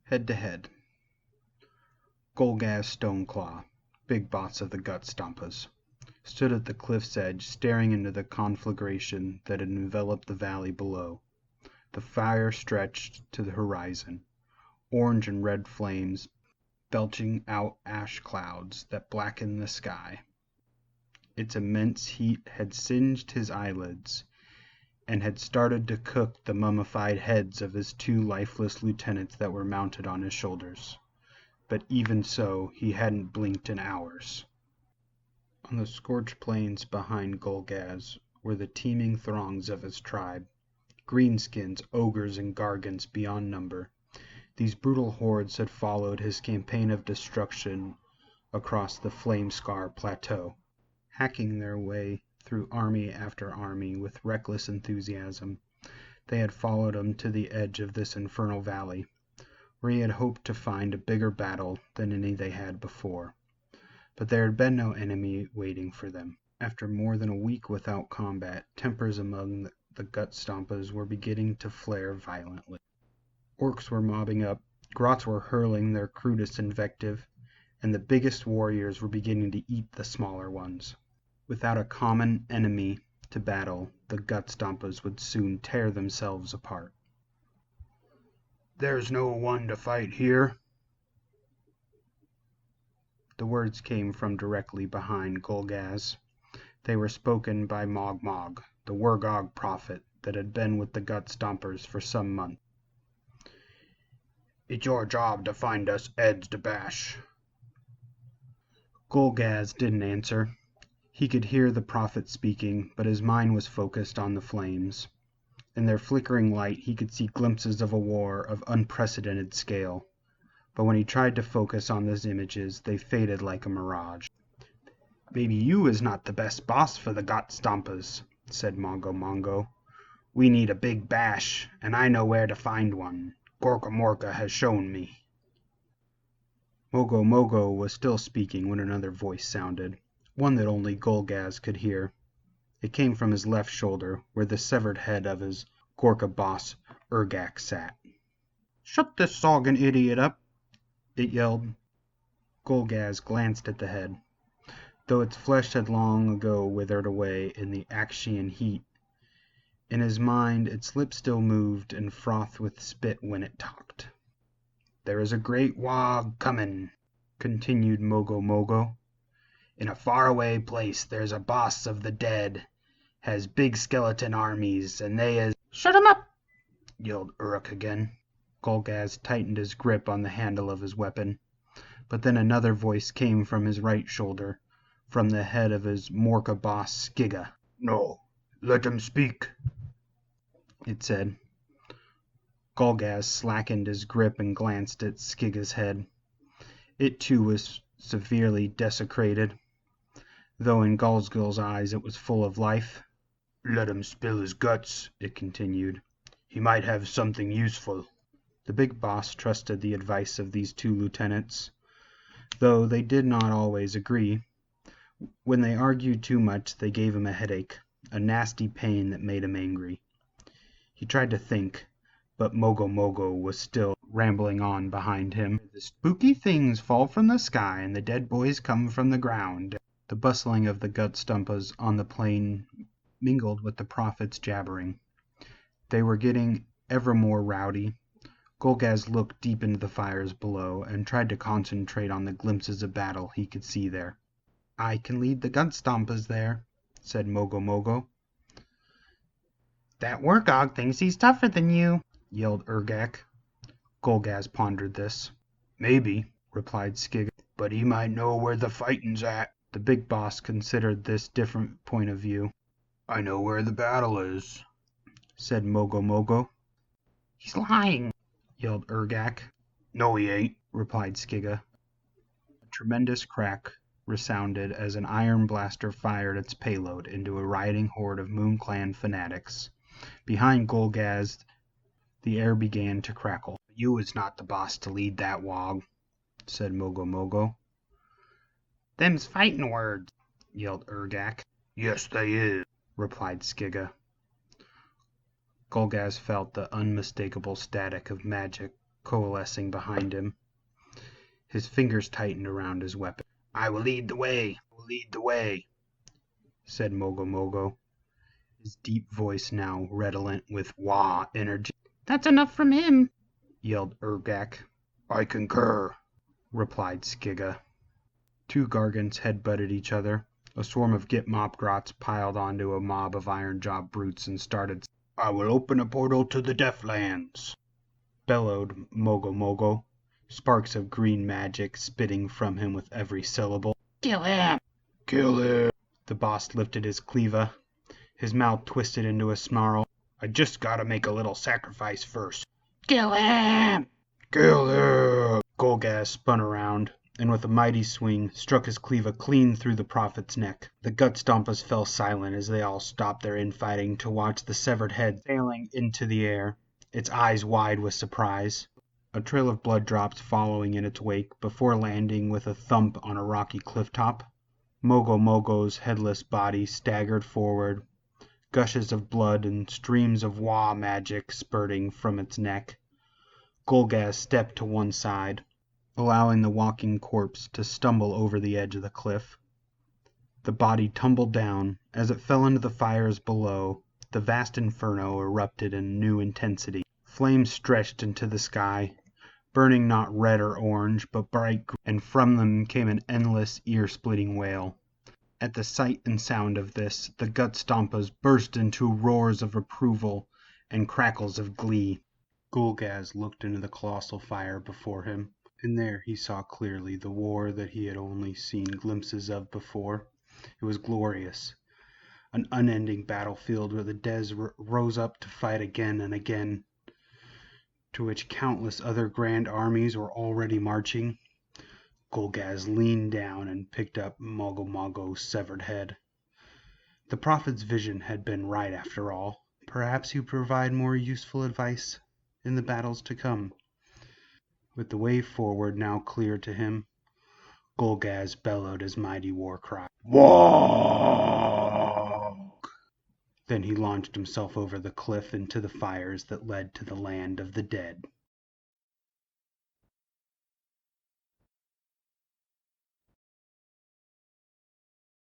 Head to head. Golgaz Stoneclaw, big boss of the Gut Stompas, stood at the cliff's edge staring into the conflagration that had enveloped the valley below. The fire stretched to the horizon, orange and red flames belching out ash clouds that blackened the sky. Its immense heat had singed his eyelids, and had started to cook the mummified heads of his two lifeless lieutenants that were mounted on his shoulders. But even so, he hadn't blinked in hours. On the scorched plains behind Golgaz were the teeming throngs of his tribe, greenskins, ogres, and gargants beyond number. These brutal hordes had followed his campaign of destruction across the flame-scarred plateau, hacking their way through army after army with reckless enthusiasm. They had followed him to the edge of this infernal valley, where he had hoped to find a bigger battle than any they had before. But there had been no enemy waiting for them. After more than a week without combat, tempers among the Gut Stompas were beginning to flare violently. Orcs were mobbing up, grots were hurling their crudest invective, and the biggest warriors were beginning to eat the smaller ones. Without a common enemy to battle, the Gut Stompas would soon tear themselves apart. "There's no one to fight here." The words came from directly behind Golgaz. They were spoken by Mog Mog, the Wurgog prophet that had been with the Gut Stompers for some months. "It's your job to find us Eds to bash." Golgaz didn't answer. He could hear the prophet speaking, but his mind was focused on the flames. In their flickering light he could see glimpses of a war of unprecedented scale, but when he tried to focus on those images, they faded like a mirage. "Maybe you is not the best boss for the Gut Stompas," said Mongo Mongo. "We need a big bash, and I know where to find one. Gorka Morka has shown me." Mogo Mogo was still speaking when another voice sounded, one that only Golgaz could hear. It came from his left shoulder, where the severed head of his Gorka boss Urgak sat. "Shut this soggin' idiot up!" it yelled. Golgaz glanced at the head. Though its flesh had long ago withered away in the Akshian heat, in his mind its lips still moved and frothed with spit when it talked. "There is a great wog comin'," continued Mogo Mogo. "In a faraway place there's a boss of the dead, has big skeleton armies, and they is—" "Shut him up!" yelled Uruk again. Golgaz tightened his grip on the handle of his weapon. But then another voice came from his right shoulder, from the head of his Morka boss Skiga. "No, let him speak," it said. Golgaz slackened his grip and glanced at Skiga's head. It too was severely desecrated, though in Galsgul's eyes it was full of life. "Let him spill his guts," it continued. "He might have something useful." The big boss trusted the advice of these two lieutenants, though they did not always agree. When they argued too much they gave him a headache, a nasty pain that made him angry. He tried to think, but Mogo Mogo was still rambling on behind him. "The spooky things fall from the sky and the dead boys come from the ground." The bustling of the Gut Stompas on the plain mingled with the prophet's jabbering. They were getting ever more rowdy. Golgaz looked deep into the fires below and tried to concentrate on the glimpses of battle he could see there. "I can lead the Gut Stompas there," said Mogo Mogo. "That Wurgog thinks he's tougher than you," yelled Urgak. Golgaz pondered this. "Maybe," replied Skiga, "but he might know where the fightin's at." The big boss considered this different point of view. "I know where the battle is," said Mogo Mogo. "He's lying," yelled Urgak. "No, he ain't," replied Skiga. A tremendous crack resounded as an iron blaster fired its payload into a rioting horde of Moon-Clan fanatics. Behind Golgaz, the air began to crackle. "You is not the boss to lead that wog," said Mogo Mogo. "Them's fightin' words," yelled Urgak. "Yes, they is," replied Skiga. Golgaz felt the unmistakable static of magic coalescing behind him. His fingers tightened around his weapon. "I will lead the way, I will lead the way," said Mogo Mogo, his deep voice now redolent with Wah energy. "That's enough from him," yelled Urgak. "I concur," replied Skiga. Two Gargants head-butted each other. A swarm of Gitmopgrots piled onto a mob of iron-jawed brutes and started. "I will open a portal to the Deathlands," bellowed Mogo Mogo, sparks of green magic spitting from him with every syllable. "Kill him!" "Kill him!" The boss lifted his cleaver. His mouth twisted into a snarl. "I just gotta make a little sacrifice first." "Kill him!" "Kill him!" Golgaz spun around, and with a mighty swing struck his cleaver clean through the prophet's neck. The Gut-Stompers fell silent as they all stopped their infighting to watch the severed head sailing into the air, its eyes wide with surprise. A trail of blood drops following in its wake before landing with a thump on a rocky cliff top. Mogo Mogo's headless body staggered forward, gushes of blood and streams of Wah magic spurting from its neck. Golgaz stepped to one side, allowing the walking corpse to stumble over the edge of the cliff. The body tumbled down. As it fell into the fires below, the vast inferno erupted in new intensity. Flames stretched into the sky, burning not red or orange, but bright green, and from them came an endless, ear-splitting wail. At the sight and sound of this, the Gut-Stompers burst into roars of approval and crackles of glee. Golgaz looked into the colossal fire before him, and there he saw clearly the war that he had only seen glimpses of before. It was glorious, an unending battlefield where the Des rose up to fight again and again, to which countless other grand armies were already marching. Golgaz leaned down and picked up Mogo Mogo's severed head. The prophet's vision had been right after all. Perhaps he would provide more useful advice in the battles to come. With the way forward now clear to him, Golgaz bellowed his mighty war cry. "Walk!" Then he launched himself over the cliff into the fires that led to the land of the dead.